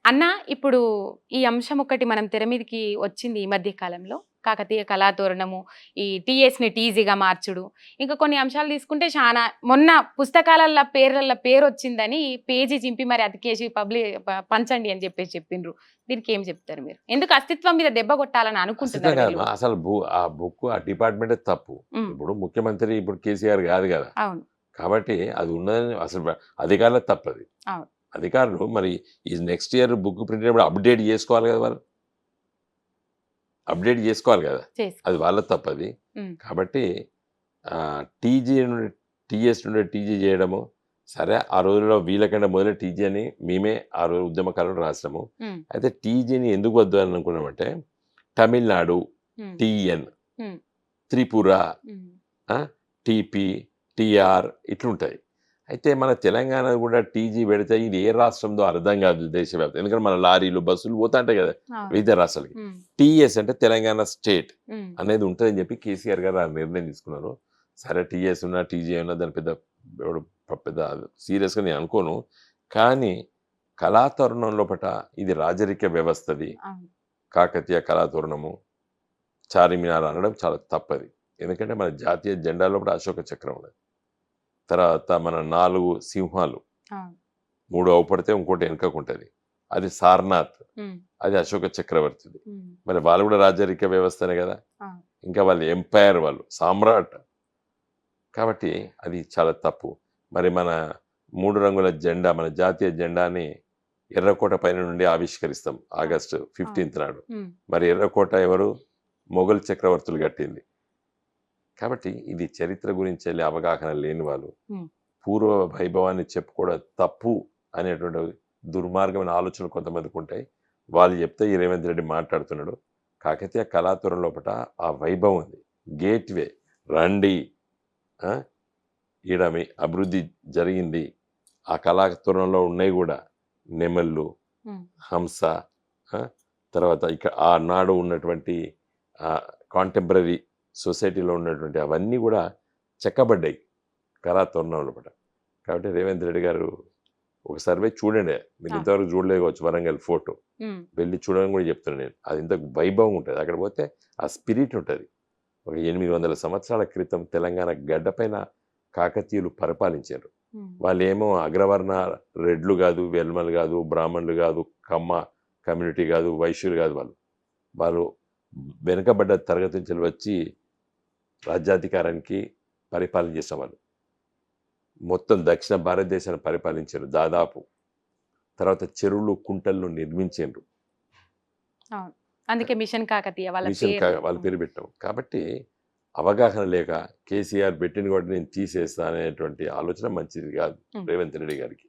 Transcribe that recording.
అన్న ఇప్పుడు ఈ అంశం ఒకటి మనం తెర మీదకి వచ్చింది ఈ మధ్య కాలంలో. కాకతీయ కళాతోరణము, ఈ టీఎస్‌ని టీజీగా మార్చుడు. ఇంకా కొన్ని అంశాలు తీసుకుంటే చానా మొన్న పుస్తకాలల్ల పేరొచ్చిందని పేజీ చింపి మరి అతికేసి పంచండి అని చెప్పిండ్రు. దీనికి ఏం చెప్తారు మీరు? ఎందుకు అస్తిత్వం మీద దెబ్బ కొట్టాలని ఖచ్చితంగా అనుకుంటున్నారు వీళ్ళు? కాదమ్మా. అసలు ఆ బుక్ ఆ డిపార్ట్‌మెంటే తప్పు. హ్మ్. ఇప్పుడు ముఖ్యమంత్రి ఇప్పుడు కేసీఆర్ గాదు గదా! అవును. కాబట్టి అది ఉన్నదని అసలు అధికారులే తప్పది. అవును. అధికారులు మరి ఈ నెక్స్ట్ ఇయర్ బుక్ ప్రింట్ అయినప్పుడు అప్‌డేట్ జేసుకోవాలి గదా! వాళ్ళు. అప్‌డేట్ జేసుకోవాలి గదా! అది చేసుకోవాలి. వాళ్ళ తప్పది. హ్మ్. కాబట్టి టీజీ నుండి టీఎస్ నుండి టీజీ జేయడము, సరే ఆ రోజుల్లో వీళ్ళకంటే మొదలే టీజీ అని మేమే ఆ రోజు ఉద్యమకాలంలో రాసాము. హ్మ్. అయితే టీజీని ఎందుకు వద్దు అని అనుకున్నామంటే తమిళనాడు, హ్మ్. టీఎన్, హ్మ్. త్రిపుర, హ్మ్. ఆ! టీపీ, టీఆర్ ఇట్లుంటాయి. అయితే మన తెలంగాణ గూడా టీజీ పెడితే ఇది ఏ రాష్ట్రందో అర్థం గాదు దేశవ్యాప్తంగా. ఎందుకంటే మన లారీలు, బస్సులు పోతాంటాయి గదా! అవును. వివిధ రాష్ట్రాలకి. హ్మ్. టీఎస్ అంటే తెలంగాణ స్టేట్ హ్మ్. అనేది ఉంటదని జెప్పి కేసీఆర్ గారు ఆ నిర్ణయం తీసుకున్నారు. సరే టీఎస్ ఉన్నా, టీజీ ఉన్నా దాని పెద్ద ఎవడు పెద్ద సీరియస్‌గా నేను అనుకోను. కానీ కళాతరుణం లోపట ఇది రాజరిక వ్యవస్థది. అవును. కాకతీయ కళాతోరణము, చార్మినార్ అనడం చాలా తప్పది. ఎందుకంటే మన జాతీయ జెండాలో కూడా అశోక చక్రం ఉన్నది. తర్వాత మన 4 సింహాలు. అవును. 3 అవుపడితే ఇంకోటి వెనకకుంటది. అది సారనాథ్. హ్మ్. అది అశోక చక్రవర్తిది. హ్మ్. మరి వాళ్ళు కూడా రాజరిక వ్యవస్థనే గదా! అవును. ఇంకా వాళ్ళు ఎంపైర్ వాళ్ళు. సామ్రాట్. కాబట్టి అది చాలా తప్పు. మరి మన 3 రంగుల జెండా, మన జాతీయ జెండాని ఎర్రకోట పైన నుండి ఆవిష్కరిస్తాం. ఆ! ఆగస్టు అవును. 15థ్ నాడు. హ్మ్. మరి ఎర్రకోట ఎవరు? మొఘల్ చక్రవర్తులు కట్టింది. కాబట్టి ఇది చరిత్ర గురించెల్లి అవగాహన లేని వాళ్ళు, హ్మ్. పూర్వ వైభవాన్ని చెప్పుకోవడం తప్పు అనేటువంటి దుర్మార్గమైన ఆలోచనలు కొంతమందికుంటాయి. వాళ్ళు చెప్తే ఈ రేవంత్ రెడ్డి మాట్లాడుతున్నాడు. కాకతీయ కళాతోరణం లోపట ఆ వైభవం ఉంది. గేట్‌వే రండి. ఆ! ఈడ మీ అభివృద్ధి జరిగింది. ఆ కళాతోరణంలో ఉన్నయి గూడా నెమళ్ళు, హ్మ్. హంస, ఆ! తర్వాత ఆనాడు ఉన్నటువంటి కాంటెంపరరీ సొసైటీలో ఉన్నటువంటి అవన్నీ గూడా చెక్కబడ్డాయి కళాతోరణం లోపట. కాబట్టి రేవంత్ రెడ్డి గారు ఒక సర్వే చూడండి. మీరు అవును. ఇంతవరకు చూడలేదు కావచ్చు వరంగల్ ఫోర్ట్. హ్మ్. వెళ్లి చూడమని గూడా చెప్తున్నా నేను. అది ఇంత వైభవం ఉంటది. అక్కడ పోతే ఆ స్పిరిట్ ఉంటది. ఒక 800 సంవత్సరాల క్రితం తెలంగాణ గడ్డపైన కాకతీయులు పరిపాలించారు. హ్మ్. వాళ్ళేమో అగ్రవర్ణ రెడ్లు గాదు, వెల్మలు గాదు, బ్రాహ్మణులు గాదు, కమ్మ కమ్యూనిటీ గాదు, వైశ్యులు గాదు వాళ్ళు. వాళ్ళు వెనుకబడ్డ తరగతి నుంచి వచ్చి రాజ్యాధికారానికి పరిపాలన చేసేవాళ్ళు. మొత్తం దక్షిణ భారతదేశాన్ని పరిపాలించారు దాదాపు. తర్వాత చెరువులు, కుంటలు నిర్మించిండ్రు. అవును. అందుకే మిషన్ కాకతీయ వాళ్ళ మిషన్ పేరు. వాళ్ళ హ్మ్. పేరు పెట్టాం. కాబట్టి అవగాహన లేక కేసీఆర్ పెట్టింది కాబట్టి నేను తీసేస్తా అనేటువంటి ఆలోచన మంచిది గాదు హ్మ్. రేవంత్ రెడ్డి గారికి.